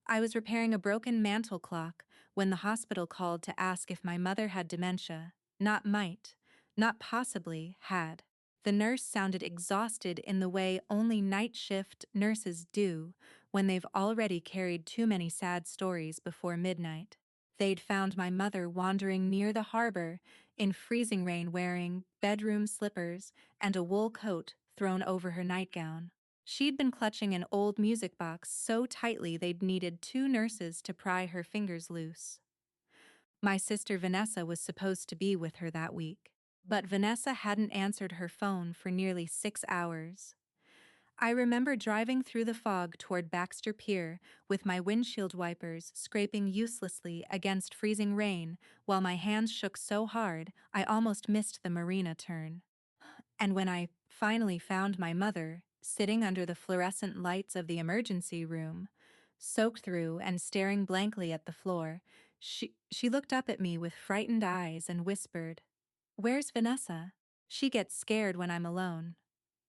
I was repairing a broken mantel clock when the hospital called to ask if my mother had dementia. Not might, not possibly, had. The nurse sounded exhausted in the way only night shift nurses do when they've already carried too many sad stories before midnight. They'd found my mother wandering near the harbor in freezing rain wearing bedroom slippers and a wool coat thrown over her nightgown. She'd been clutching an old music box so tightly they'd needed two nurses to pry her fingers loose. My sister Vanessa was supposed to be with her that week, but Vanessa hadn't answered her phone for nearly 6 hours. I remember driving through the fog toward Baxter Pier with my windshield wipers scraping uselessly against freezing rain while my hands shook so hard I almost missed the marina turn. And when I finally found my mother, sitting under the fluorescent lights of the emergency room, soaked through and staring blankly at the floor, she looked up at me with frightened eyes and whispered, "Where's Vanessa? She gets scared when I'm alone."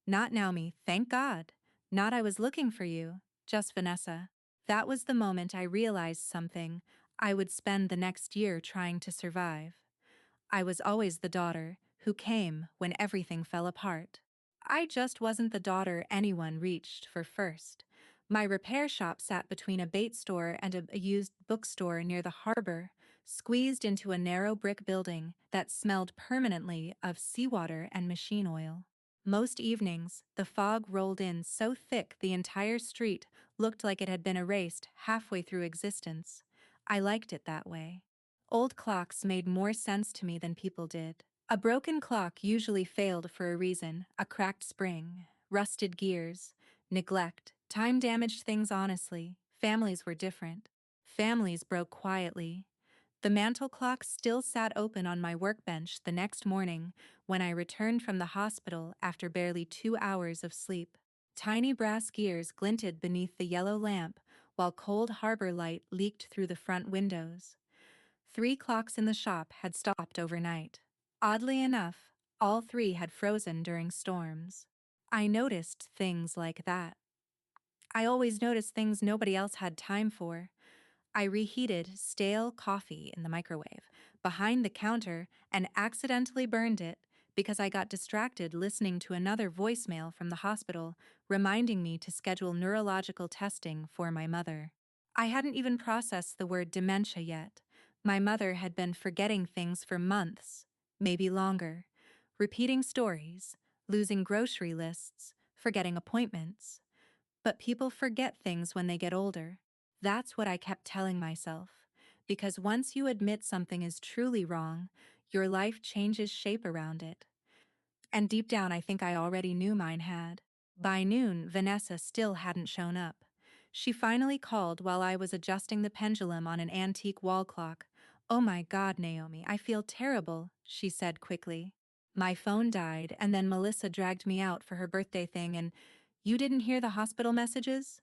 Not Naomi, thank God. Not I was looking for you, just Vanessa. That was the moment I realized something I would spend the next year trying to survive. I was always the daughter who came when everything fell apart. I just wasn't the daughter anyone reached for first. My repair shop sat between a bait store and a used bookstore near the harbor, squeezed into a narrow brick building that smelled permanently of seawater and machine oil. Most evenings, the fog rolled in so thick the entire street looked like it had been erased halfway through existence. I liked it that way. Old clocks made more sense to me than people did. A broken clock usually failed for a reason: a cracked spring, rusted gears, neglect. Time damaged things honestly. Families were different. Families broke quietly. The mantel clock still sat open on my workbench the next morning when I returned from the hospital after barely 2 hours of sleep. Tiny brass gears glinted beneath the yellow lamp while cold harbor light leaked through the front windows. 3 clocks in the shop had stopped overnight. Oddly enough, all three had frozen during storms. I noticed things like that. I always noticed things nobody else had time for. I reheated stale coffee in the microwave behind the counter and accidentally burned it because I got distracted listening to another voicemail from the hospital reminding me to schedule neurological testing for my mother. I hadn't even processed the word dementia yet. My mother had been forgetting things for months, maybe longer, repeating stories, losing grocery lists, forgetting appointments. But people forget things when they get older. That's what I kept telling myself. Because once you admit something is truly wrong, your life changes shape around it. And deep down, I think I already knew mine had. By noon, Vanessa still hadn't shown up. She finally called while I was adjusting the pendulum on an antique wall clock. "Oh my God, Naomi, I feel terrible," she said quickly. "My phone died, and then Melissa dragged me out for her birthday thing, and you didn't hear the hospital messages?"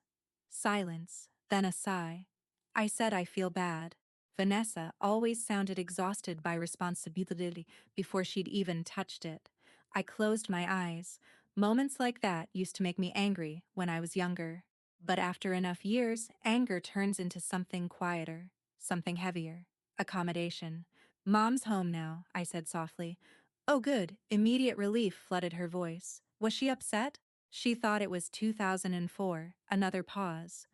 Silence, then a sigh. I said I feel bad. Vanessa always sounded exhausted by responsibility before she'd even touched it. I closed my eyes. Moments like that used to make me angry when I was younger. But after enough years, anger turns into something quieter, something heavier. Accommodation. "Mom's home now," I said softly. "Oh good." Immediate relief flooded her voice. Was she upset? She thought it was 2004. Another pause.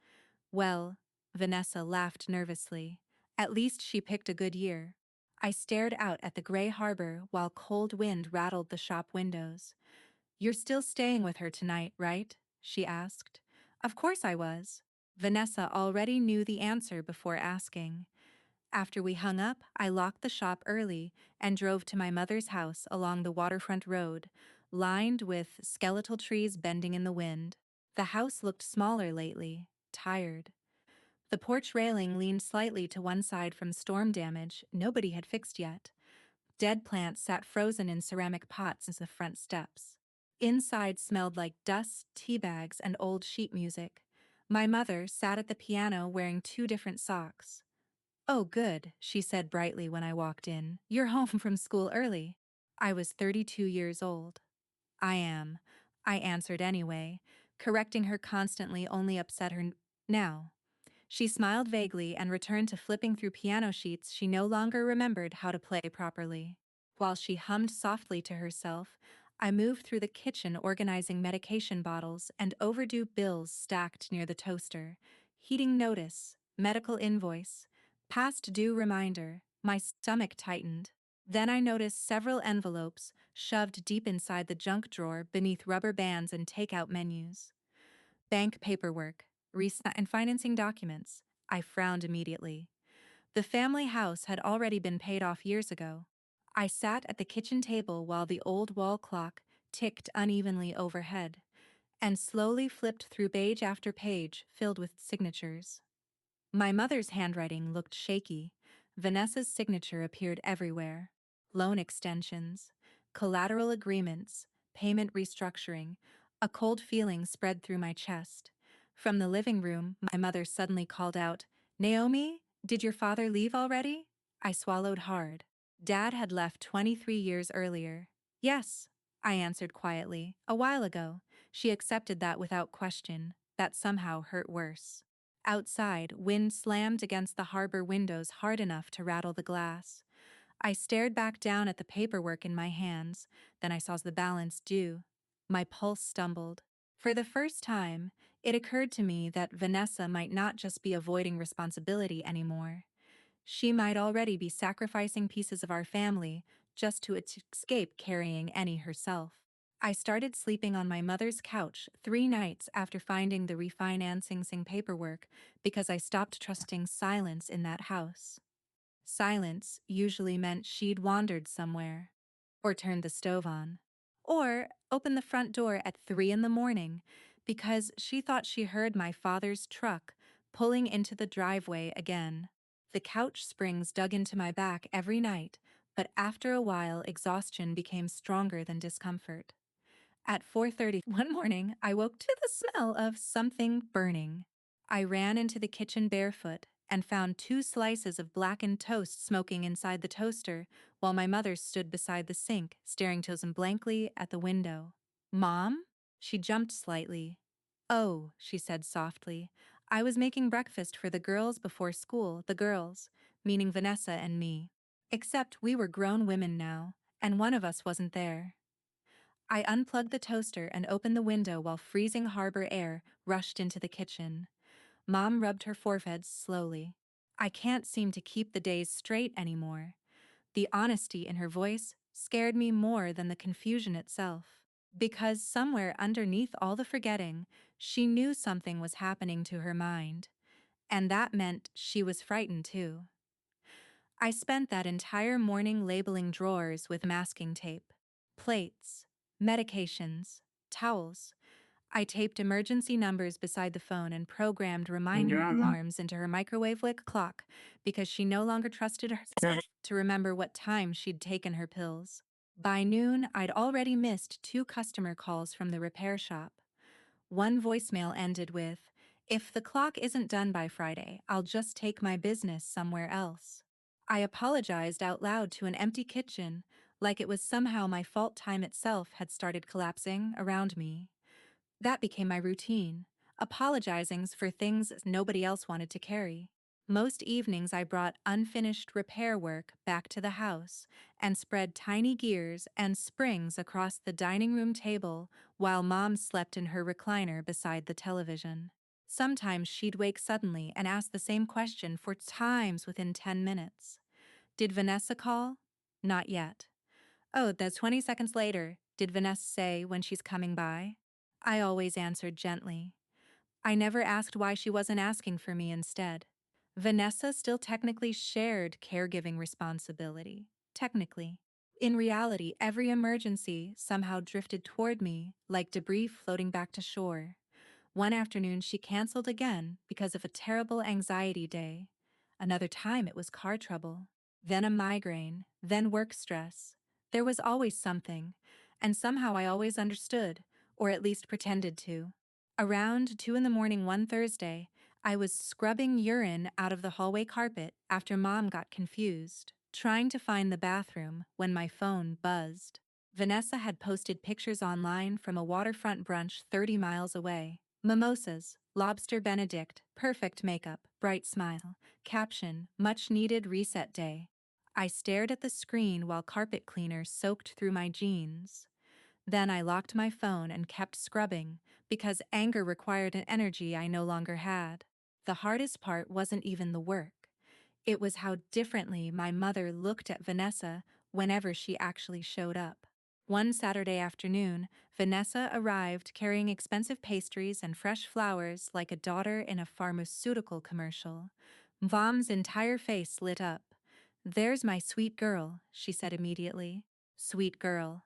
"Well," Vanessa laughed nervously, "at least she picked a good year." I stared out at the gray harbor while cold wind rattled the shop windows. "You're still staying with her tonight, right?" she asked. Of course I was. Vanessa already knew the answer before asking. After we hung up, I locked the shop early and drove to my mother's house along the waterfront road, lined with skeletal trees bending in the wind. The house looked smaller lately, tired. The porch railing leaned slightly to one side from storm damage nobody had fixed yet. Dead plants sat frozen in ceramic pots as the front steps. Inside smelled like dust, tea bags, and old sheet music. My mother sat at the piano wearing two different socks. "Oh, good," she said brightly when I walked in. "You're home from school early." I was 32 years old. "I am," I answered anyway. Correcting her constantly only upset her now. She smiled vaguely and returned to flipping through piano sheets she no longer remembered how to play properly. While she hummed softly to herself, I moved through the kitchen organizing medication bottles and overdue bills stacked near the toaster. Heating notice, medical invoice, past due reminder. My stomach tightened. Then I noticed several envelopes shoved deep inside the junk drawer beneath rubber bands and takeout menus. Bank paperwork, and financing documents. I frowned immediately. The family house had already been paid off years ago. I sat at the kitchen table while the old wall clock ticked unevenly overhead, and slowly flipped through page after page filled with signatures. My mother's handwriting looked shaky. Vanessa's signature appeared everywhere. Loan extensions, collateral agreements, payment restructuring. A cold feeling spread through my chest. From the living room, my mother suddenly called out, "Naomi, did your father leave already?" I swallowed hard. Dad had left 23 years earlier. "Yes," I answered quietly, "a while ago." She accepted that without question. That somehow hurt worse. Outside, wind slammed against the harbor windows hard enough to rattle the glass. I stared back down at the paperwork in my hands, then I saw the balance due. My pulse stumbled. For the first time, it occurred to me that Vanessa might not just be avoiding responsibility anymore. She might already be sacrificing pieces of our family just to escape carrying any herself. I started sleeping on my mother's couch 3 nights after finding the refinancing paperwork because I stopped trusting silence in that house. Silence usually meant she'd wandered somewhere, or turned the stove on, or opened the front door at 3 in the morning because she thought she heard my father's truck pulling into the driveway again. The couch springs dug into my back every night, but after a while exhaustion became stronger than discomfort. At 4:30 one morning, I woke to the smell of something burning. I ran into the kitchen barefoot and found 2 slices of blackened toast smoking inside the toaster while my mother stood beside the sink, staring blankly at the window. "Mom?" She jumped slightly. "Oh," she said softly. "I was making breakfast for the girls before school, the girls, meaning Vanessa and me. Except we were grown women now, and one of us wasn't there." I unplugged the toaster and opened the window while freezing harbor air rushed into the kitchen. Mom rubbed her forehead slowly. "I can't seem to keep the days straight anymore." The honesty in her voice scared me more than the confusion itself. Because somewhere underneath all the forgetting, she knew something was happening to her mind. And that meant she was frightened too. I spent that entire morning labeling drawers with masking tape. Plates, medications, towels. I taped emergency numbers beside the phone and programmed reminder alarms into her microwave-like clock because she no longer trusted herself to remember what time she'd taken her pills. By noon, I'd already missed 2 customer calls from the repair shop. One voicemail ended with, "If the clock isn't done by Friday, I'll just take my business somewhere else." I apologized out loud to an empty kitchen, like it was somehow my fault time itself had started collapsing around me. That became my routine, apologizing for things nobody else wanted to carry. Most evenings I brought unfinished repair work back to the house and spread tiny gears and springs across the dining room table while Mom slept in her recliner beside the television. Sometimes she'd wake suddenly and ask the same question 4 times within 10 minutes. "Did Vanessa call?" "Not yet." "Oh, that's 20 seconds later. Did Vanessa say when she's coming by?" I always answered gently. I never asked why she wasn't asking for me instead. Vanessa still technically shared caregiving responsibility. Technically. In reality, every emergency somehow drifted toward me like debris floating back to shore. One afternoon she canceled again because of a terrible anxiety day. Another time it was car trouble. Then a migraine. Then work stress. There was always something, and somehow I always understood, or at least pretended to. Around 2 in the morning one Thursday, I was scrubbing urine out of the hallway carpet after Mom got confused, trying to find the bathroom when my phone buzzed. Vanessa had posted pictures online from a waterfront brunch 30 miles away. Mimosas, Lobster Benedict, perfect makeup, bright smile. Caption, much needed reset day. I stared at the screen while carpet cleaner soaked through my jeans. Then I locked my phone and kept scrubbing, because anger required an energy I no longer had. The hardest part wasn't even the work. It was how differently my mother looked at Vanessa whenever she actually showed up. One Saturday afternoon, Vanessa arrived carrying expensive pastries and fresh flowers like a daughter in a pharmaceutical commercial. Mom's entire face lit up. "There's my sweet girl," she said immediately. Sweet girl.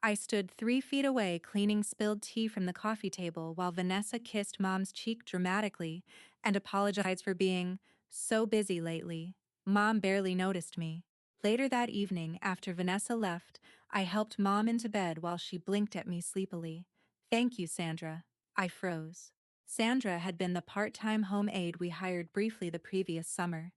I stood 3 feet away cleaning spilled tea from the coffee table while Vanessa kissed Mom's cheek dramatically and apologized for being so busy lately. Mom barely noticed me. Later that evening, after Vanessa left, I helped Mom into bed while she blinked at me sleepily. "Thank you, Sandra." I froze. Sandra had been the part-time home aide we hired briefly the previous summer.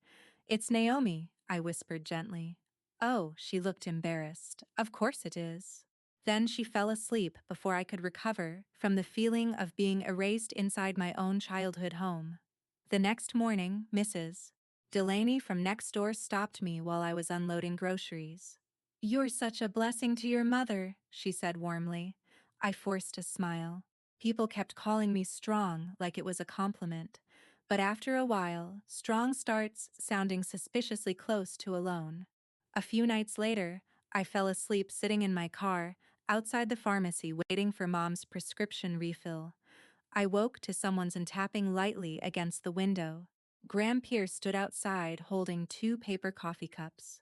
"It's Naomi," I whispered gently. "Oh," she looked embarrassed. "Of course it is." Then she fell asleep before I could recover from the feeling of being erased inside my own childhood home. The next morning, Mrs. Delaney from next door stopped me while I was unloading groceries. "You're such a blessing to your mother," she said warmly. I forced a smile. People kept calling me strong like it was a compliment. But after a while, strong starts sounding suspiciously close to alone. A few nights later, I fell asleep sitting in my car, outside the pharmacy waiting for Mom's prescription refill. I woke to someone's tapping lightly against the window. Graham Pierce stood outside holding 2 paper coffee cups.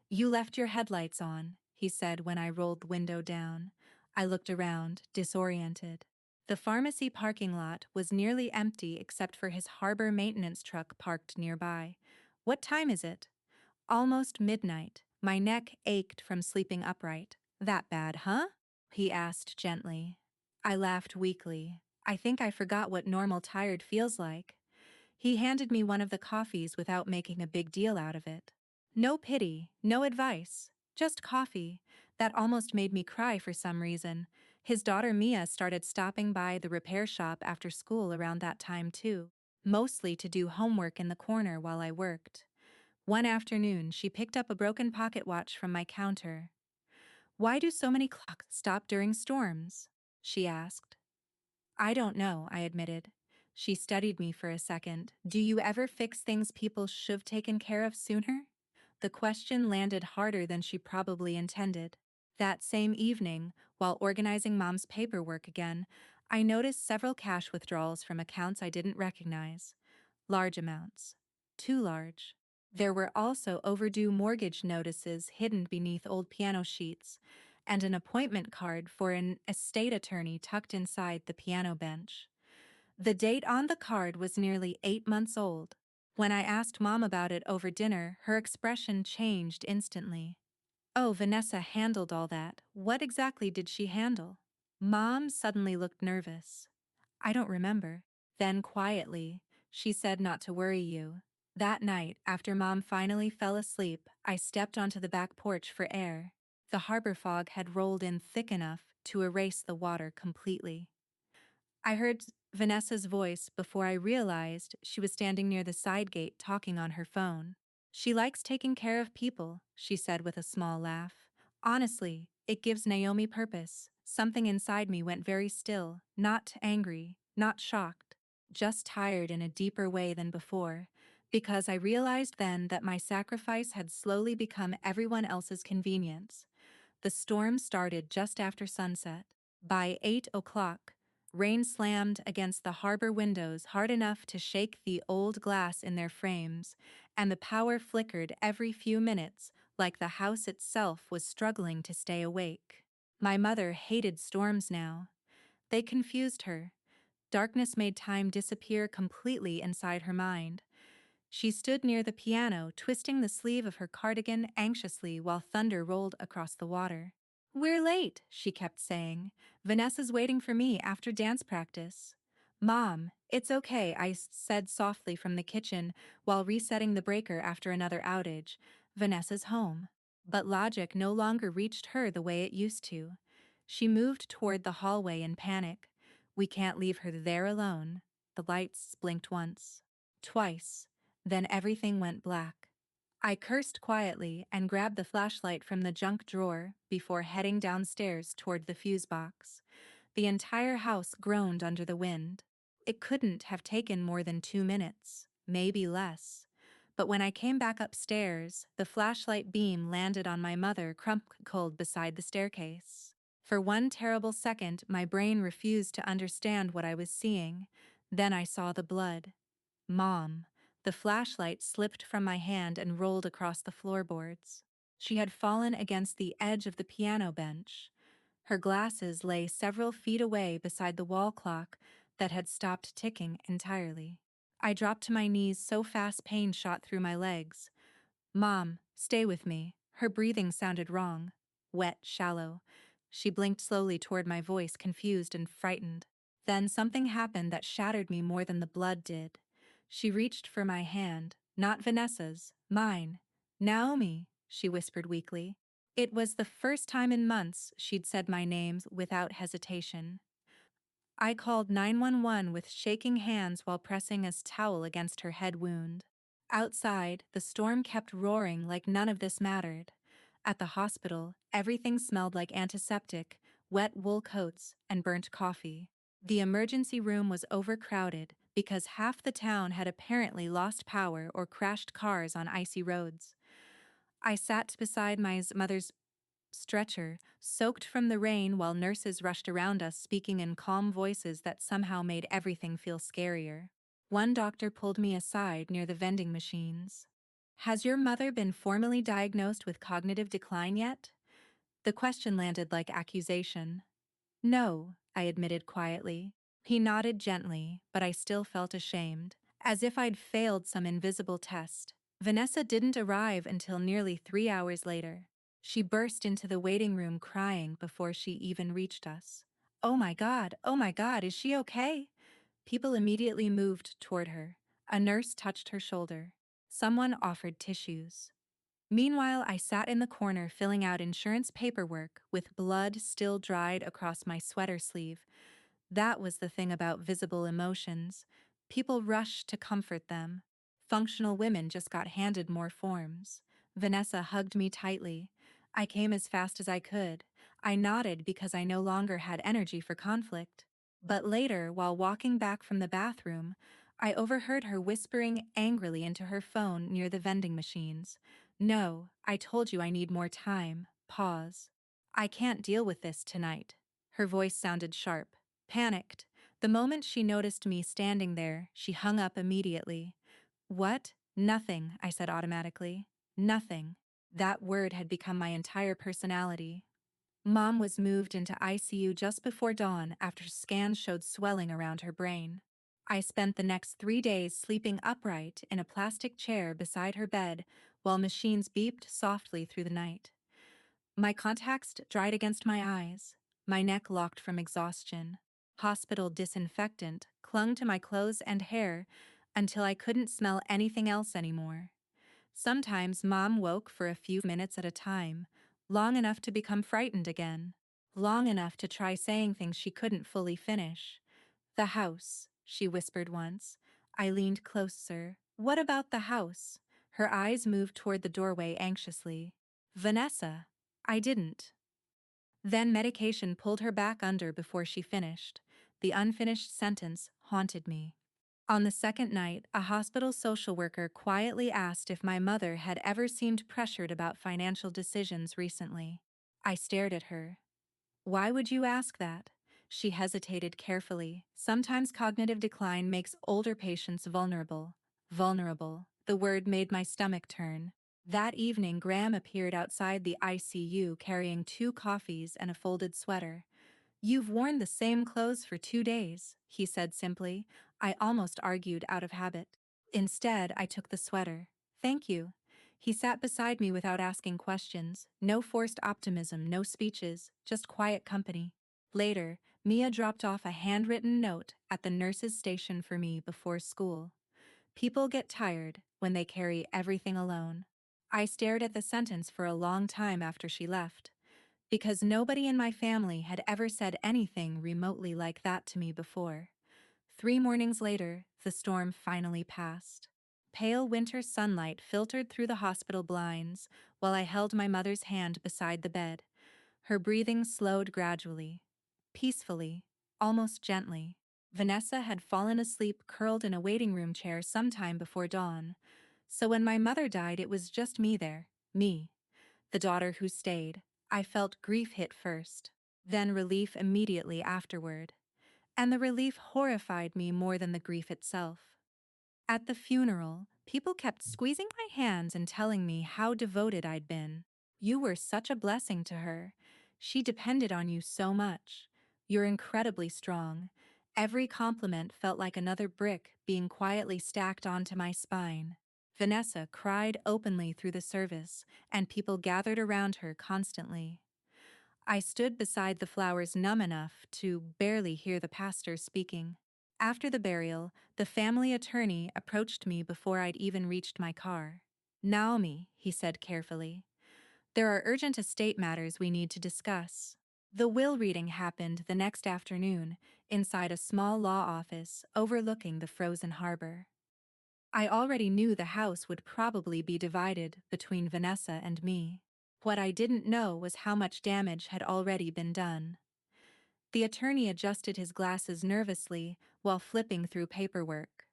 "You left your headlights on," he said when I rolled the window down. I looked around, disoriented. The pharmacy parking lot was nearly empty except for his harbor maintenance truck parked nearby. "What time is it?" "Almost midnight." My neck ached from sleeping upright. "That bad, huh?" he asked gently. I laughed weakly. I think I forgot what normal tired feels like. He handed me one of the coffees without making a big deal out of it. No pity, no advice, just coffee. That almost made me cry for some reason. His daughter Mia started stopping by the repair shop after school around that time too, mostly to do homework in the corner while I worked. One afternoon, she picked up a broken pocket watch from my counter. "Why do so many clocks stop during storms?" she asked. "I don't know," I admitted. She studied me for a second. "Do you ever fix things people should've taken care of sooner?" The question landed harder than she probably intended. That same evening, while organizing Mom's paperwork again, I noticed several cash withdrawals from accounts I didn't recognize. Large amounts. Too large. There were also overdue mortgage notices hidden beneath old piano sheets, and an appointment card for an estate attorney tucked inside the piano bench. The date on the card was nearly 8 months old. When I asked Mom about it over dinner, her expression changed instantly. "Oh, Vanessa handled all that. What exactly did she handle?" Mom suddenly looked nervous. "I don't remember." Then quietly, she said not to worry you. That night, after Mom finally fell asleep, I stepped onto the back porch for air. The harbor fog had rolled in thick enough to erase the water completely. I heard Vanessa's voice before I realized she was standing near the side gate talking on her phone. "She likes taking care of people," she said with a small laugh. "Honestly, it gives Naomi purpose." Something inside me went very still, not angry, not shocked, just tired in a deeper way than before, because I realized then that my sacrifice had slowly become everyone else's convenience. The storm started just after sunset. By 8 o'clock, rain slammed against the harbor windows hard enough to shake the old glass in their frames, and the power flickered every few minutes like the house itself was struggling to stay awake. My mother hated storms now. They confused her. Darkness made time disappear completely inside her mind. She stood near the piano, twisting the sleeve of her cardigan anxiously while thunder rolled across the water. "We're late," she kept saying. "Vanessa's waiting for me after dance practice." "Mom, it's okay," I said softly from the kitchen while resetting the breaker after another outage. "Vanessa's home." But logic no longer reached her the way it used to. She moved toward the hallway in panic. "We can't leave her there alone." the lights blinked once, twice, then everything went black. I cursed quietly and grabbed the flashlight from the junk drawer before heading downstairs toward the fuse box. The entire house groaned under the wind. It couldn't have taken more than 2 minutes, maybe less. But when I came back upstairs, the flashlight beam landed on my mother crumpled beside the staircase. For one terrible second, my brain refused to understand what I was seeing. Then I saw the blood. Mom. The flashlight slipped from my hand and rolled across the floorboards. She had fallen against the edge of the piano bench. Her glasses lay several feet away beside the wall clock that had stopped ticking entirely. I dropped to my knees so fast pain shot through my legs. Mom, stay with me. Her breathing sounded wrong. Wet, shallow. She blinked slowly toward my voice, confused and frightened. Then something happened that shattered me more than the blood did. She reached for my hand, not Vanessa's, mine. Naomi, she whispered weakly. It was the first time in months she'd said my name without hesitation. I called 911 with shaking hands while pressing a towel against her head wound. Outside, the storm kept roaring like none of this mattered. At the hospital, everything smelled like antiseptic, wet wool coats, and burnt coffee. The emergency room was overcrowded because half the town had apparently lost power or crashed cars on icy roads. I sat beside my mother's stretcher, soaked from the rain while nurses rushed around us speaking in calm voices that somehow made everything feel scarier. One doctor pulled me aside near the vending machines. Has your mother been formally diagnosed with cognitive decline yet? The question landed like accusation. No, I admitted quietly. He nodded gently, but I still felt ashamed, as if I'd failed some invisible test. Vanessa didn't arrive until nearly 3 hours later. She burst into the waiting room crying before she even reached us. Oh my God, is she okay? People immediately moved toward her. A nurse touched her shoulder. Someone offered tissues. Meanwhile, I sat in the corner filling out insurance paperwork with blood still dried across my sweater sleeve. That was the thing about visible emotions. People rushed to comfort them. Functional women just got handed more forms. Vanessa hugged me tightly. I came as fast as I could. I nodded because I no longer had energy for conflict. But later, while walking back from the bathroom, I overheard her whispering angrily into her phone near the vending machines. No, I told you I need more time. Pause. I can't deal with this tonight. Her voice sounded sharp. Panicked. The moment she noticed me standing there, she hung up immediately. What? Nothing, I said automatically. Nothing. That word had become my entire personality. Mom was moved into ICU just before dawn after scans showed swelling around her brain. I spent the next 3 days sleeping upright in a plastic chair beside her bed while machines beeped softly through the night. My contacts dried against my eyes, my neck locked from exhaustion. Hospital disinfectant clung to my clothes and hair until I couldn't smell anything else anymore. Sometimes Mom woke for a few minutes at a time, long enough to become frightened again, long enough to try saying things she couldn't fully finish. The house, she whispered once. I leaned closer. What about the house? Her eyes moved toward the doorway anxiously. Vanessa. I didn't. Then medication pulled her back under before she finished. The unfinished sentence haunted me. On the second night, a hospital social worker quietly asked if my mother had ever seemed pressured about financial decisions recently. I stared at her. Why would you ask that? She hesitated carefully. Sometimes cognitive decline makes older patients vulnerable. Vulnerable. The word made my stomach turn. That evening, Graham appeared outside the ICU carrying 2 coffees and a folded sweater. You've worn the same clothes for 2 days, he said simply. I almost argued out of habit. Instead, I took the sweater. Thank you. He sat beside me without asking questions. No forced optimism, no speeches, just quiet company. Later, Mia dropped off a handwritten note at the nurse's station for me before school. People get tired when they carry everything alone. I stared at the sentence for a long time after she left, because nobody in my family had ever said anything remotely like that to me before. 3 mornings later, the storm finally passed. Pale winter sunlight filtered through the hospital blinds while I held my mother's hand beside the bed. Her breathing slowed gradually, peacefully, almost gently. Vanessa had fallen asleep curled in a waiting room chair sometime before dawn, so when my mother died, it was just me there, me, the daughter who stayed. I felt grief hit first, then relief immediately afterward. And the relief horrified me more than the grief itself. At the funeral, people kept squeezing my hands and telling me how devoted I'd been. You were such a blessing to her. She depended on you so much. You're incredibly strong. Every compliment felt like another brick being quietly stacked onto my spine. Vanessa cried openly through the service, and people gathered around her constantly. I stood beside the flowers numb enough to barely hear the pastor speaking. After the burial, the family attorney approached me before I'd even reached my car. Naomi, he said carefully, there are urgent estate matters we need to discuss. The will reading happened the next afternoon, inside a small law office overlooking the frozen harbor. I already knew the house would probably be divided between Vanessa and me. What I didn't know was how much damage had already been done. The attorney adjusted his glasses nervously while flipping through paperwork.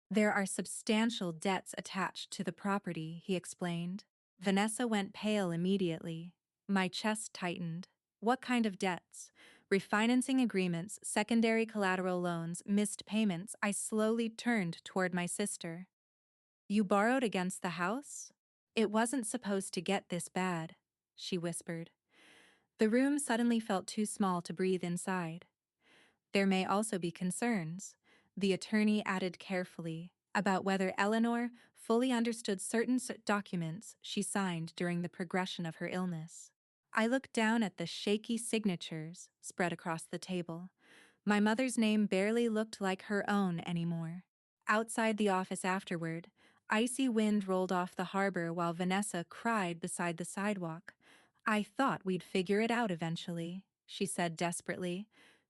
There are substantial debts attached to the property, he explained. Vanessa went pale immediately. My chest tightened. What kind of debts? Refinancing agreements, secondary collateral loans, missed payments. I slowly turned toward my sister. You borrowed against the house? It wasn't supposed to get this bad, she whispered. The room suddenly felt too small to breathe inside. There may also be concerns, the attorney added carefully, about whether Eleanor fully understood certain documents she signed during the progression of her illness. I looked down at the shaky signatures spread across the table. My mother's name barely looked like her own anymore. Outside the office afterward, icy wind rolled off the harbor while Vanessa cried beside the sidewalk. I thought we'd figure it out eventually, she said desperately.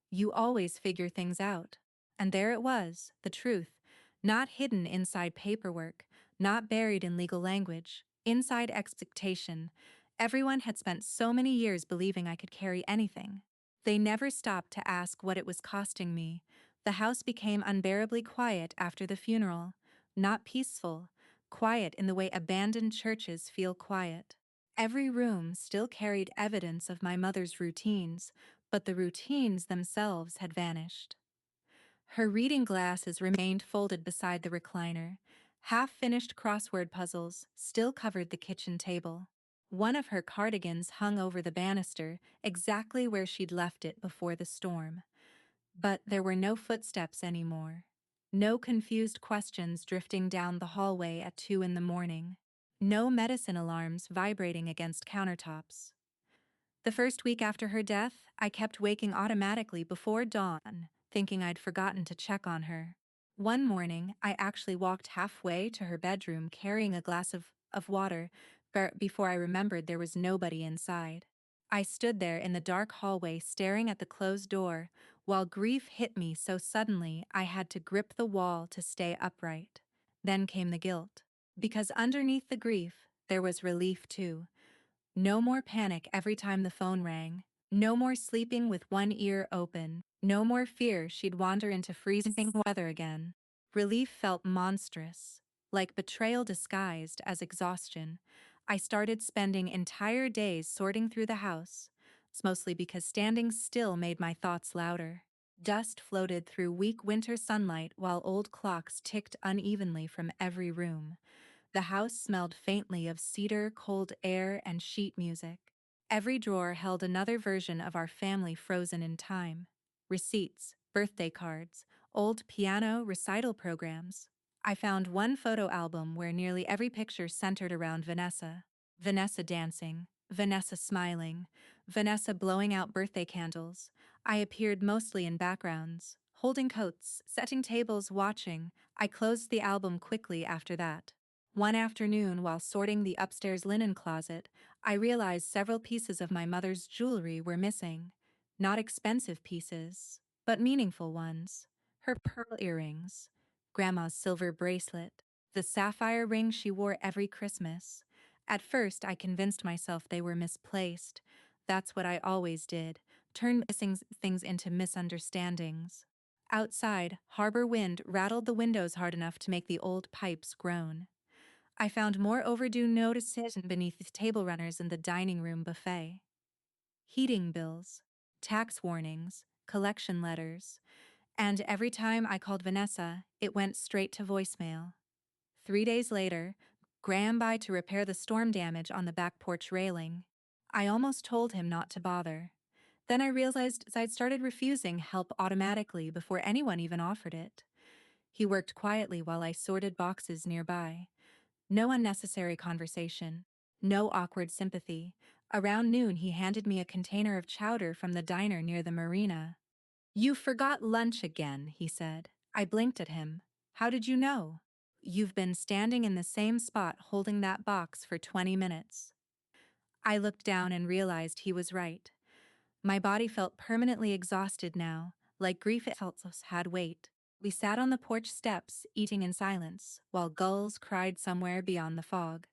You always figure things out. And there it was, the truth, not hidden inside paperwork, not buried in legal language, inside expectation. Everyone had spent so many years believing I could carry anything. They never stopped to ask what it was costing me. The house became unbearably quiet after the funeral. Not peaceful, quiet in the way abandoned churches feel quiet. Every room still carried evidence of my mother's routines, but the routines themselves had vanished. Her reading glasses remained folded beside the recliner. Half-finished crossword puzzles still covered the kitchen table. One of her cardigans hung over the banister, exactly where she'd left it before the storm. But there were no footsteps anymore. No confused questions drifting down the hallway at 2 in the morning. No medicine alarms vibrating against countertops. The first week after her death, I kept waking automatically before dawn, thinking I'd forgotten to check on her. One morning, I actually walked halfway to her bedroom carrying a glass of water before I remembered there was nobody inside. I stood there in the dark hallway staring at the closed door, while grief hit me so suddenly I had to grip the wall to stay upright. Then came the guilt. Because underneath the grief, there was relief too. No more panic every time the phone rang. No more sleeping with one ear open. No more fear she'd wander into freezing weather again. Relief felt monstrous, like betrayal disguised as exhaustion. I started spending entire days sorting through the house, mostly because standing still made my thoughts louder. Dust floated through weak winter sunlight while old clocks ticked unevenly from every room. The house smelled faintly of cedar, cold air, and sheet music. Every drawer held another version of our family frozen in time. Receipts, birthday cards, old piano recital programs. I found one photo album where nearly every picture centered around Vanessa. Vanessa dancing, Vanessa smiling, Vanessa blowing out birthday candles. I appeared mostly in backgrounds, holding coats, setting tables, watching. I closed the album quickly after that. One afternoon, while sorting the upstairs linen closet, I realized several pieces of my mother's jewelry were missing. Not expensive pieces, but meaningful ones. Her pearl earrings, Grandma's silver bracelet, the sapphire ring she wore every Christmas. At first, I convinced myself they were misplaced. That's what I always did, turn missing things into misunderstandings. Outside, harbor wind rattled the windows hard enough to make the old pipes groan. I found more overdue notices beneath the table runners in the dining room buffet. Heating bills, tax warnings, collection letters, and every time I called Vanessa, it went straight to voicemail. 3 days later, Graham by to repair the storm damage on the back porch railing. I almost told him not to bother. Then I realized I'd started refusing help automatically before anyone even offered it. He worked quietly while I sorted boxes nearby. No unnecessary conversation. No awkward sympathy. Around noon, he handed me a container of chowder from the diner near the marina. "You forgot lunch again," he said. I blinked at him. "How did you know?" "You've been standing in the same spot holding that box for 20 minutes. I looked down and realized he was right. My body felt permanently exhausted now, like grief itself had weight. We sat on the porch steps, eating in silence, while gulls cried somewhere beyond the fog.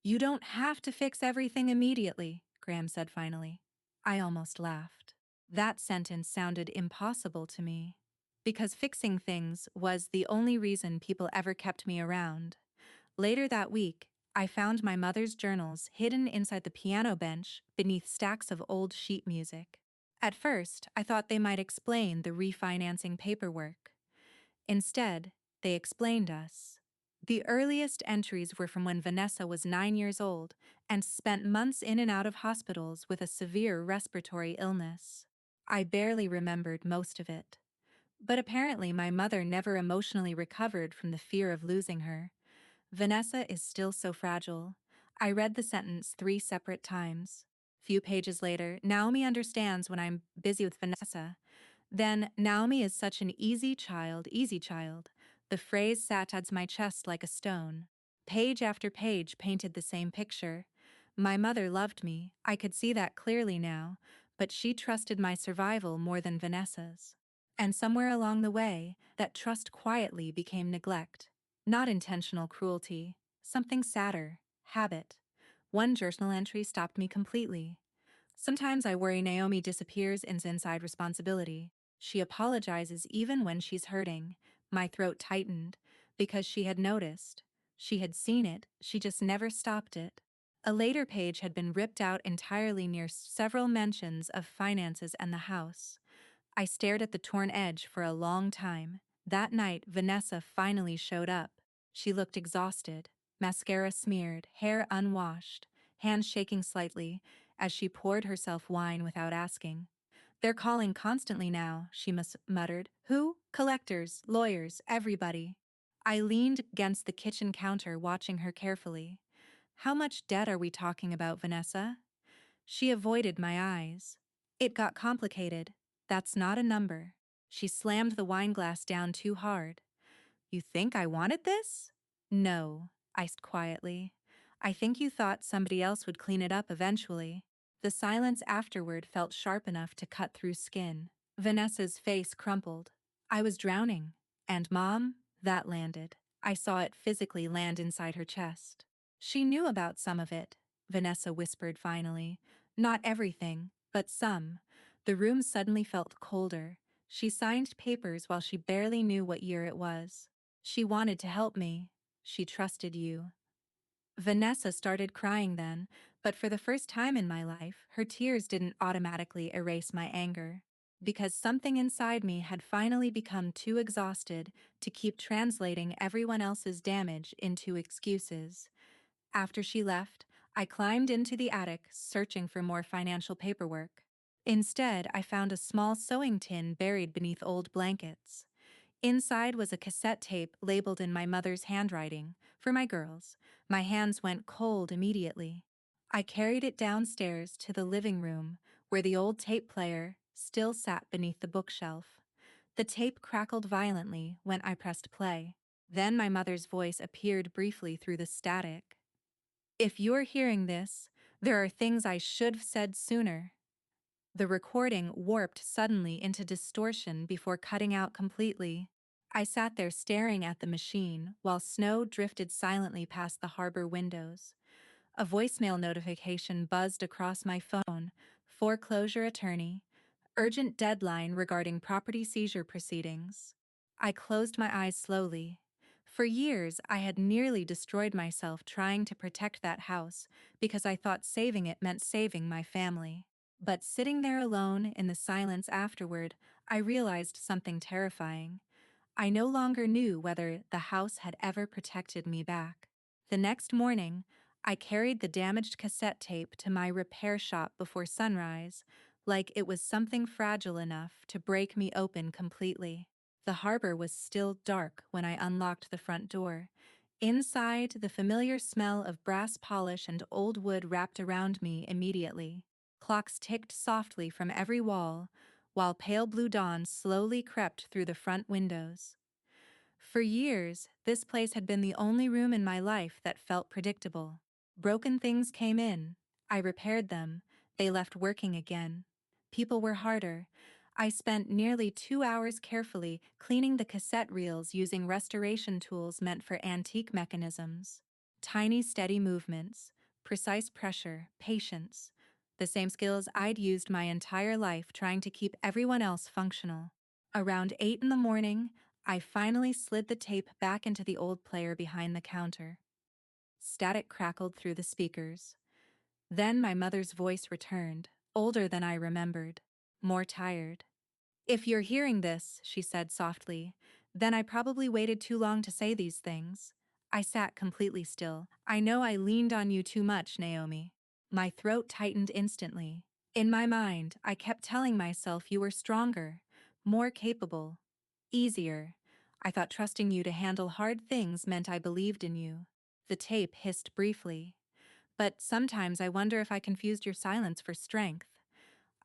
"You don't have to fix everything immediately," Graham said finally. I almost laughed. That sentence sounded impossible to me. Because fixing things was the only reason people ever kept me around. Later that week, I found my mother's journals hidden inside the piano bench beneath stacks of old sheet music. At first, I thought they might explain the refinancing paperwork. Instead, they explained us. The earliest entries were from when Vanessa was 9 years old and spent months in and out of hospitals with a severe respiratory illness. I barely remembered most of it. But apparently my mother never emotionally recovered from the fear of losing her. Vanessa is still so fragile. I read the sentence 3 separate times. Few pages later, Naomi understands when I'm busy with Vanessa. Then, Naomi is such an easy child, easy child. The phrase sat against my chest like a stone. Page after page painted the same picture. My mother loved me, I could see that clearly now, but she trusted my survival more than Vanessa's. And somewhere along the way, that trust quietly became neglect. Not intentional cruelty, something sadder, habit. One journal entry stopped me completely. "Sometimes I worry Naomi disappears inside responsibility. She apologizes even when she's hurting." My throat tightened, because she had noticed. She had seen it, she just never stopped it. A later page had been ripped out entirely near several mentions of finances and the house. I stared at the torn edge for a long time. That night, Vanessa finally showed up. She looked exhausted, mascara smeared, hair unwashed, hands shaking slightly as she poured herself wine without asking. "They're calling constantly now," she muttered. "Who? Collectors, lawyers, everybody." I leaned against the kitchen counter watching her carefully. "How much debt are we talking about, Vanessa?" She avoided my eyes. "It got complicated. That's not a number." She slammed the wine glass down too hard. "You think I wanted this?" "No," I said quietly. "I think you thought somebody else would clean it up eventually." The silence afterward felt sharp enough to cut through skin. Vanessa's face crumpled. "I was drowning. And Mom?" That landed. I saw it physically land inside her chest. "She knew about some of it," Vanessa whispered finally. "Not everything, but some." The room suddenly felt colder. She signed papers while she barely knew what year it was. "She wanted to help me. She trusted you." Vanessa started crying then, but for the first time in my life, her tears didn't automatically erase my anger. Because something inside me had finally become too exhausted to keep translating everyone else's damage into excuses. After she left, I climbed into the attic, searching for more financial paperwork. Instead, I found a small sewing tin buried beneath old blankets. Inside was a cassette tape labeled in my mother's handwriting, for my girls. My hands went cold immediately. I carried it downstairs to the living room, where the old tape player still sat beneath the bookshelf. The tape crackled violently when I pressed play. Then my mother's voice appeared briefly through the static. "If you're hearing this, there are things I should have said sooner." The recording warped suddenly into distortion before cutting out completely. I sat there staring at the machine while snow drifted silently past the harbor windows. A voicemail notification buzzed across my phone. Foreclosure attorney. Urgent deadline regarding property seizure proceedings. I closed my eyes slowly. For years, I had nearly destroyed myself trying to protect that house because I thought saving it meant saving my family. But sitting there alone in the silence afterward, I realized something terrifying. I no longer knew whether the house had ever protected me back. The next morning, I carried the damaged cassette tape to my repair shop before sunrise, like it was something fragile enough to break me open completely. The harbor was still dark when I unlocked the front door. Inside, the familiar smell of brass polish and old wood wrapped around me immediately. Clocks ticked softly from every wall, while pale blue dawn slowly crept through the front windows. For years, this place had been the only room in my life that felt predictable. Broken things came in. I repaired them. They left working again. People were harder. I spent nearly 2 hours carefully cleaning the cassette reels using restoration tools meant for antique mechanisms. Tiny, steady movements, precise pressure, patience. The same skills I'd used my entire life trying to keep everyone else functional. Around 8 in the morning, I finally slid the tape back into the old player behind the counter. Static crackled through the speakers. Then my mother's voice returned, older than I remembered, more tired. "If you're hearing this," she said softly, "then I probably waited too long to say these things." I sat completely still. "I know I leaned on you too much, Naomi." My throat tightened instantly. In my mind, I kept telling myself you were stronger, more capable, easier. I thought trusting you to handle hard things meant I believed in you. The tape hissed briefly. "But sometimes I wonder if I confused your silence for strength."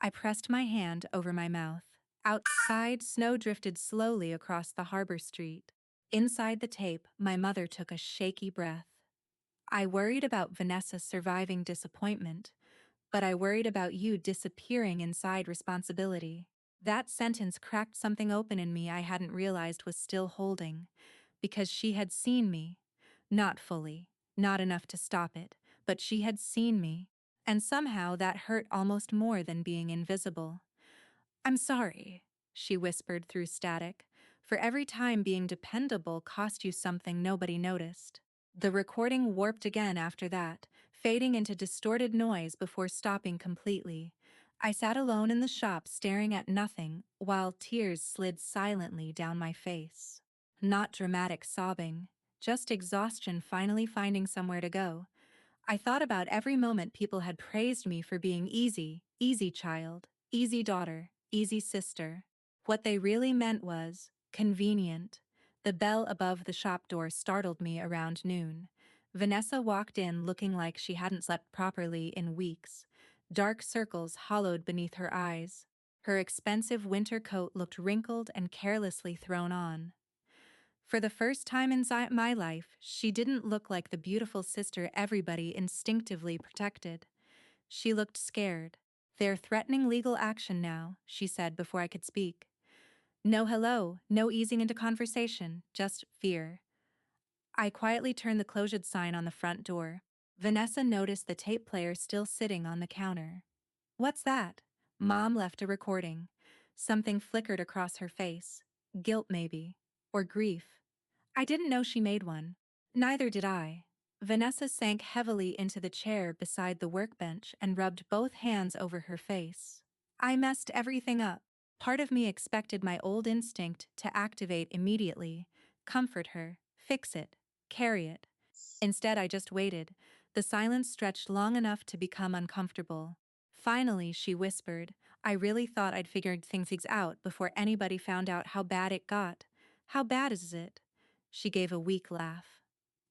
I pressed my hand over my mouth. Outside, snow drifted slowly across the harbor street. Inside the tape, my mother took a shaky breath. "I worried about Vanessa surviving disappointment, but I worried about you disappearing inside responsibility." That sentence cracked something open in me I hadn't realized was still holding, because she had seen me. Not fully, not enough to stop it, but she had seen me. And somehow that hurt almost more than being invisible. "I'm sorry," she whispered through static, "for every time being dependable cost you something nobody noticed." The recording warped again after that, fading into distorted noise before stopping completely. I sat alone in the shop staring at nothing while tears slid silently down my face. Not dramatic sobbing, just exhaustion finally finding somewhere to go. I thought about every moment people had praised me for being easy, easy child, easy daughter, easy sister. What they really meant was convenient. The bell above the shop door startled me around noon. Vanessa walked in looking like she hadn't slept properly in weeks. Dark circles hollowed beneath her eyes. Her expensive winter coat looked wrinkled and carelessly thrown on. For the first time in my life, she didn't look like the beautiful sister everybody instinctively protected. She looked scared. "They're threatening legal action now," she said before I could speak. "No hello, no easing into conversation, just fear." I quietly turned the closed sign on the front door. Vanessa noticed the tape player still sitting on the counter. "What's that?" Mom left a recording. Something flickered across her face. Guilt maybe. Or grief. I didn't know she made one. Neither did I. Vanessa sank heavily into the chair beside the workbench and rubbed both hands over her face. "I messed everything up." Part of me expected my old instinct to activate immediately, comfort her, fix it, carry it. Instead, I just waited. The silence stretched long enough to become uncomfortable. Finally, she whispered, "I really thought I'd figured things out before anybody found out how bad it got. How bad is it?" She gave a weak laugh.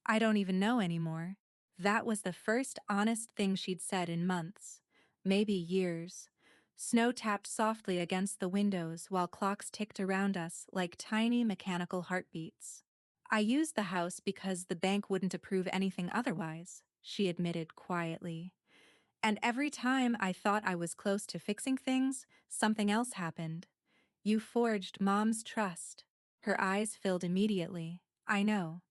"I don't even know anymore." That was the first honest thing she'd said in months. Maybe years. Snow tapped softly against the windows while clocks ticked around us like tiny mechanical heartbeats. "I used the house because the bank wouldn't approve anything otherwise," she admitted quietly. And every time I thought I was close to fixing things, something else happened. You forged Mom's trust. Her eyes filled immediately. I know.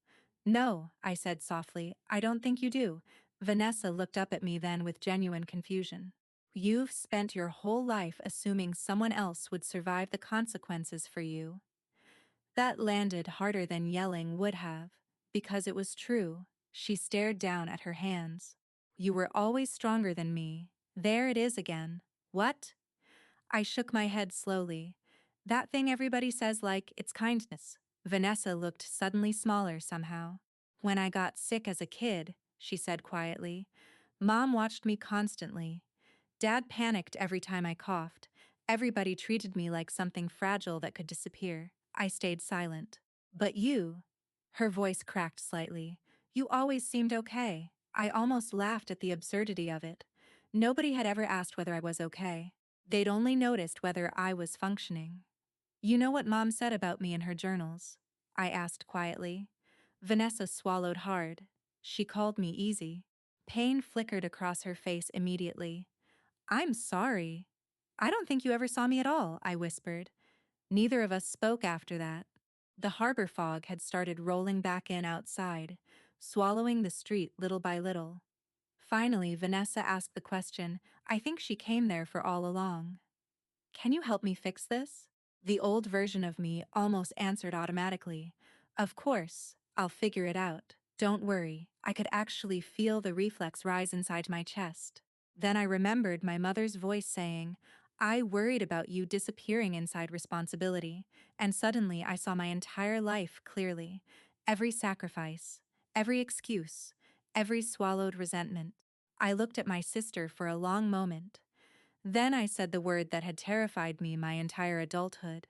No, I said softly, I don't think you do. Vanessa looked up at me then with genuine confusion. You've spent your whole life assuming someone else would survive the consequences for you. That landed harder than yelling would have, because it was true. She stared down at her hands. You were always stronger than me. There it is again. What? I shook my head slowly. That thing everybody says like it's kindness. Vanessa looked suddenly smaller somehow. When I got sick as a kid, she said quietly, Mom watched me constantly. Dad panicked every time I coughed. Everybody treated me like something fragile that could disappear. I stayed silent. But you, her voice cracked slightly, you always seemed okay. I almost laughed at the absurdity of it. Nobody had ever asked whether I was okay. They'd only noticed whether I was functioning. You know what Mom said about me in her journals? I asked quietly. Vanessa swallowed hard. She called me easy. Pain flickered across her face immediately. I'm sorry. I don't think you ever saw me at all, I whispered. Neither of us spoke after that. The harbor fog had started rolling back in outside, swallowing the street little by little. Finally, Vanessa asked the question I think she came there for all along. Can you help me fix this? The old version of me almost answered automatically. Of course, I'll figure it out. Don't worry, I could actually feel the reflex rise inside my chest. Then I remembered my mother's voice saying, I worried about you disappearing inside responsibility, and suddenly I saw my entire life clearly. Every sacrifice, every excuse, every swallowed resentment. I looked at my sister for a long moment. Then I said the word that had terrified me my entire adulthood.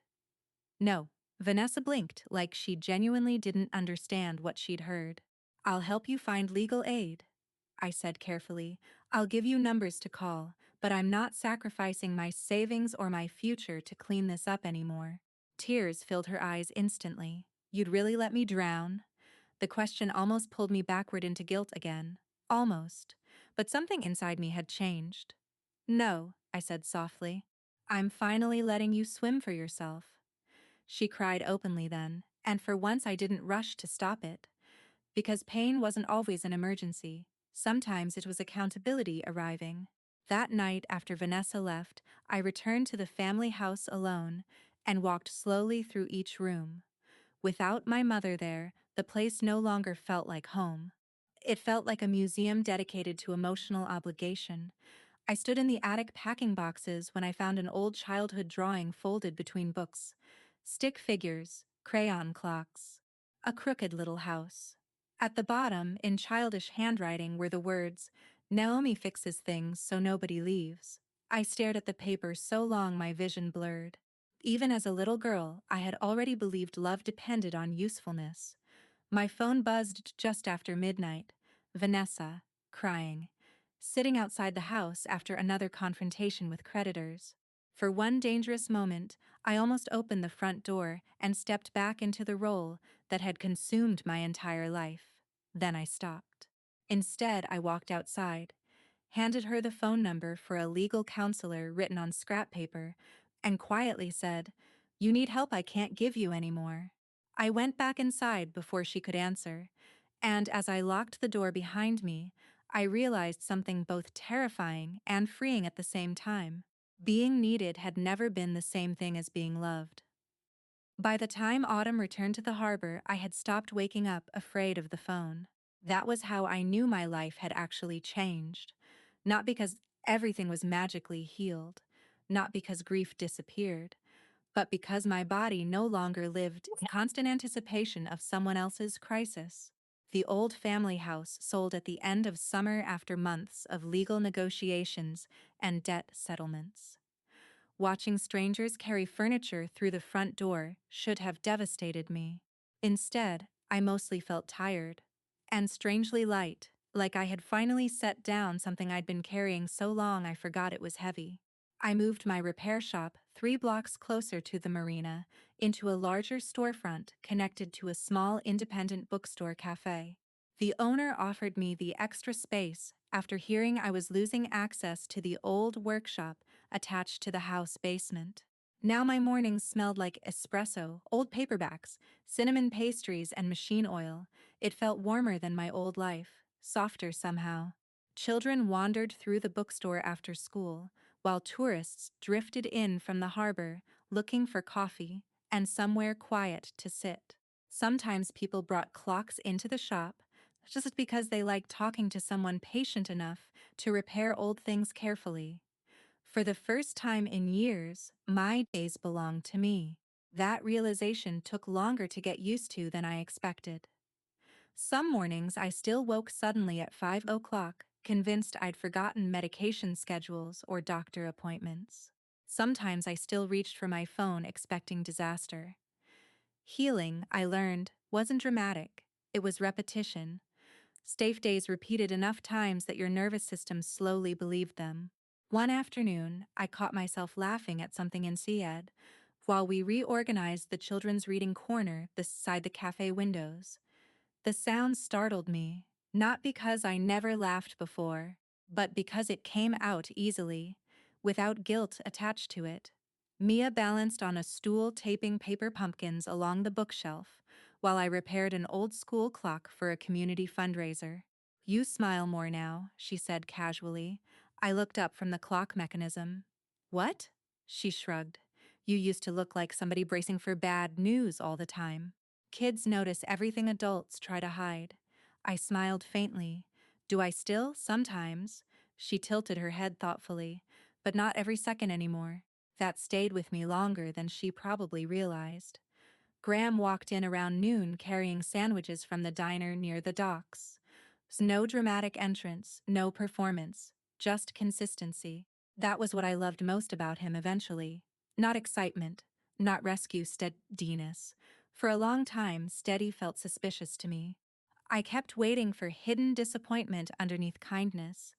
No. Vanessa blinked like she genuinely didn't understand what she'd heard. I'll help you find legal aid, I said carefully. I'll give you numbers to call, but I'm not sacrificing my savings or my future to clean this up anymore. Tears filled her eyes instantly. You'd really let me drown? The question almost pulled me backward into guilt again. Almost. But something inside me had changed. No, I said softly. I'm finally letting you swim for yourself. She cried openly then, and for once I didn't rush to stop it. Because pain wasn't always an emergency. Sometimes it was accountability arriving. That night after Vanessa left, I returned to the family house alone and walked slowly through each room. Without my mother there, the place no longer felt like home. It felt like a museum dedicated to emotional obligation. I stood in the attic packing boxes when I found an old childhood drawing folded between books. Stick figures, crayon clocks. A crooked little house. At the bottom, in childish handwriting, were the words, Naomi fixes things so nobody leaves. I stared at the paper so long my vision blurred. Even as a little girl, I had already believed love depended on usefulness. My phone buzzed just after midnight. Vanessa, crying. Sitting outside the house after another confrontation with creditors. For one dangerous moment, I almost opened the front door and stepped back into the role that had consumed my entire life. Then I stopped. Instead, I walked outside, handed her the phone number for a legal counselor written on scrap paper, and quietly said, You need help I can't give you anymore. I went back inside before she could answer, and as I locked the door behind me, I realized something both terrifying and freeing at the same time. Being needed had never been the same thing as being loved. By the time autumn returned to the harbor, I had stopped waking up afraid of the phone. That was how I knew my life had actually changed. Not because everything was magically healed, not because grief disappeared, but because my body no longer lived in constant anticipation of someone else's crisis. The old family house sold at the end of summer after months of legal negotiations and debt settlements. Watching strangers carry furniture through the front door should have devastated me. Instead, I mostly felt tired. And strangely light, like I had finally set down something I'd been carrying so long I forgot it was heavy. I moved my repair shop 3 blocks closer to the marina, into a larger storefront connected to a small independent bookstore cafe. The owner offered me the extra space after hearing I was losing access to the old workshop attached to the house basement. Now my mornings smelled like espresso, old paperbacks, cinnamon pastries, and machine oil. It felt warmer than my old life, softer somehow. Children wandered through the bookstore after school, while tourists drifted in from the harbor, looking for coffee and somewhere quiet to sit. Sometimes people brought clocks into the shop, just because they liked talking to someone patient enough to repair old things carefully. For the first time in years, my days belonged to me. That realization took longer to get used to than I expected. Some mornings I still woke suddenly at 5 o'clock, convinced I'd forgotten medication schedules or doctor appointments. Sometimes I still reached for my phone expecting disaster. Healing, I learned, wasn't dramatic. It was repetition. Safe days repeated enough times that your nervous system slowly believed them. One afternoon, I caught myself laughing at something in Syed while we reorganized the children's reading corner beside the cafe windows. The sound startled me, not because I never laughed before, but because it came out easily, without guilt attached to it. Mia balanced on a stool taping paper pumpkins along the bookshelf, while I repaired an old school clock for a community fundraiser. "You smile more now," she said casually. I looked up from the clock mechanism. "What?" She shrugged. "You used to look like somebody bracing for bad news all the time." Kids notice everything adults try to hide. I smiled faintly. "Do I still? Sometimes." She tilted her head thoughtfully. "But not every second anymore." That stayed with me longer than she probably realized. Graham walked in around noon carrying sandwiches from the diner near the docks. No dramatic entrance, no performance, just consistency. That was what I loved most about him eventually. Not excitement, not rescue steadiness. For a long time, steady felt suspicious to me. I kept waiting for hidden disappointment underneath kindness,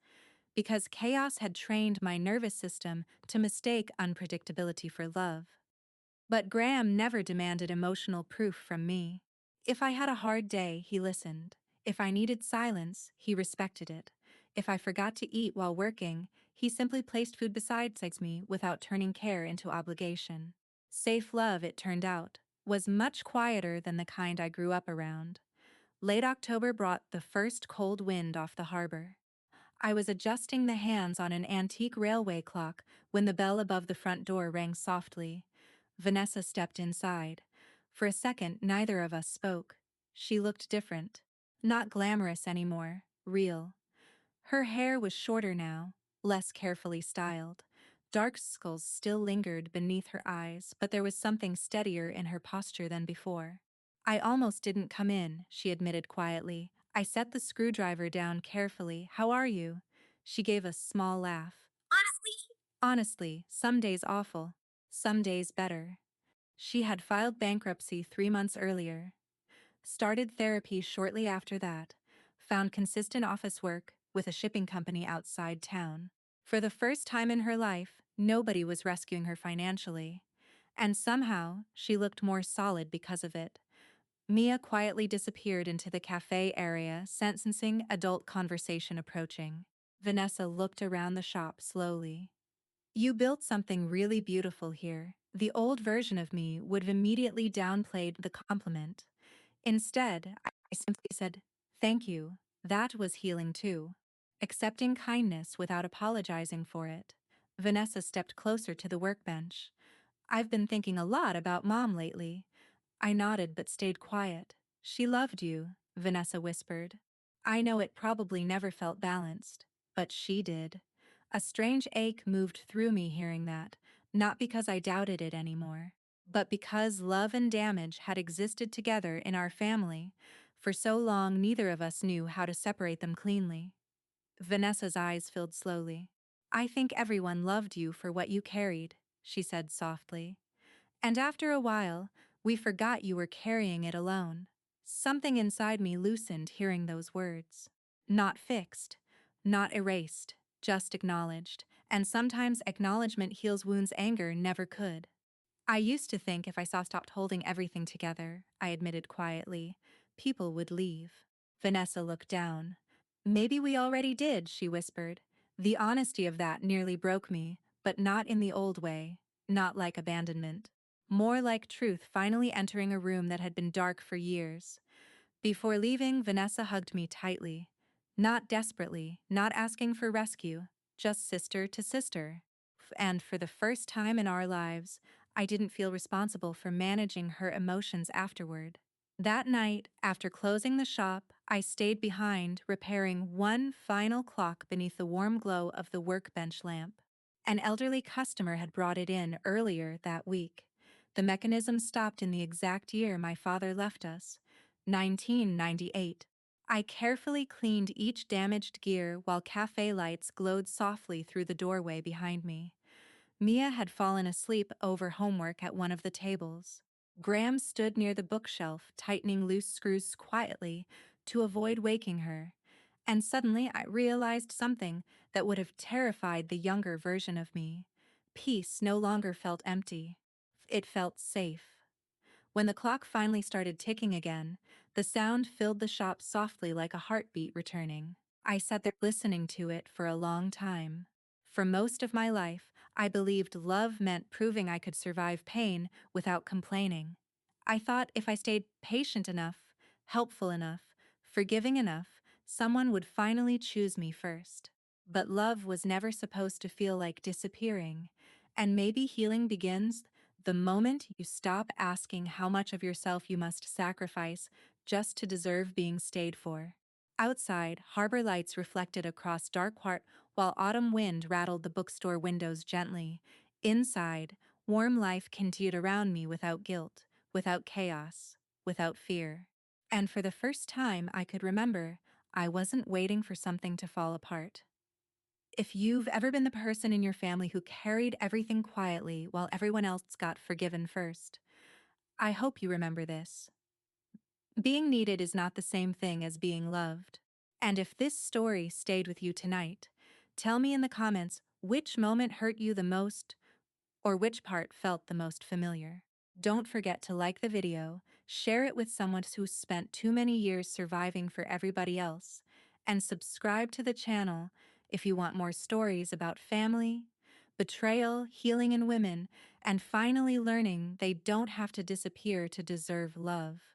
because chaos had trained my nervous system to mistake unpredictability for love. But Graham never demanded emotional proof from me. If I had a hard day, he listened. If I needed silence, he respected it. If I forgot to eat while working, he simply placed food beside me without turning care into obligation. Safe love, it turned out, was much quieter than the kind I grew up around. Late October brought the first cold wind off the harbor. I was adjusting the hands on an antique railway clock when the bell above the front door rang softly. Vanessa stepped inside. For a second, neither of us spoke. She looked different. Not glamorous anymore, real. Her hair was shorter now, less carefully styled. Dark circles still lingered beneath her eyes, but there was something steadier in her posture than before. "I almost didn't come in," she admitted quietly. "I set the screwdriver down carefully. How are you?" She gave a small laugh. "Honestly, some days awful, some days better." She had filed bankruptcy 3 months earlier, started therapy shortly after that, found consistent office work with a shipping company outside town. For the first time in her life, nobody was rescuing her financially. And somehow, she looked more solid because of it. Mia quietly disappeared into the cafe area, sensing adult conversation approaching. Vanessa looked around the shop slowly. "You built something really beautiful here." The old version of me would have immediately downplayed the compliment. Instead, I simply said, "Thank you." That was healing too. Accepting kindness without apologizing for it. Vanessa stepped closer to the workbench. "I've been thinking a lot about Mom lately." I nodded but stayed quiet. "She loved you," Vanessa whispered. "I know it probably never felt balanced, but she did." A strange ache moved through me hearing that, not because I doubted it anymore, but because love and damage had existed together in our family. For so long, neither of us knew how to separate them cleanly. Vanessa's eyes filled slowly. "I think everyone loved you for what you carried," she said softly. "And after a while, we forgot you were carrying it alone." Something inside me loosened hearing those words. Not fixed, not erased, just acknowledged, and sometimes acknowledgement heals wounds anger never could. "I used to think if I stopped holding everything together," I admitted quietly, "people would leave." Vanessa looked down. Maybe we already did, she whispered. The honesty of that nearly broke me, but not in the old way, not like abandonment. More like truth finally entering a room that had been dark for years. Before leaving, Vanessa hugged me tightly. Not desperately, not asking for rescue, just sister to sister. And for the first time in our lives, I didn't feel responsible for managing her emotions afterward. That night, after closing the shop, I stayed behind, repairing one final clock beneath the warm glow of the workbench lamp. An elderly customer had brought it in earlier that week. The mechanism stopped in the exact year my father left us, 1998. I carefully cleaned each damaged gear while cafe lights glowed softly through the doorway behind me. Mia had fallen asleep over homework at one of the tables. Graham stood near the bookshelf, tightening loose screws quietly to avoid waking her. And suddenly I realized something that would have terrified the younger version of me. Peace no longer felt empty. It felt safe. When the clock finally started ticking again, the sound filled the shop softly like a heartbeat returning. I sat there listening to it for a long time. For most of my life, I believed love meant proving I could survive pain without complaining. I thought if I stayed patient enough, helpful enough, forgiving enough, someone would finally choose me first. But love was never supposed to feel like disappearing. And maybe healing begins the moment you stop asking how much of yourself you must sacrifice just to deserve being stayed for. Outside, harbor lights reflected across dark quart while autumn wind rattled the bookstore windows gently. Inside, warm life continued around me without guilt, without chaos, without fear. And for the first time I could remember, I wasn't waiting for something to fall apart. If you've ever been the person in your family who carried everything quietly while everyone else got forgiven first, I hope you remember this. Being needed is not the same thing as being loved. And if this story stayed with you tonight, tell me in the comments which moment hurt you the most or which part felt the most familiar. Don't forget to like the video, share it with someone who spent too many years surviving for everybody else, and subscribe to the channel if you want more stories about family, betrayal, healing in women, and finally learning they don't have to disappear to deserve love.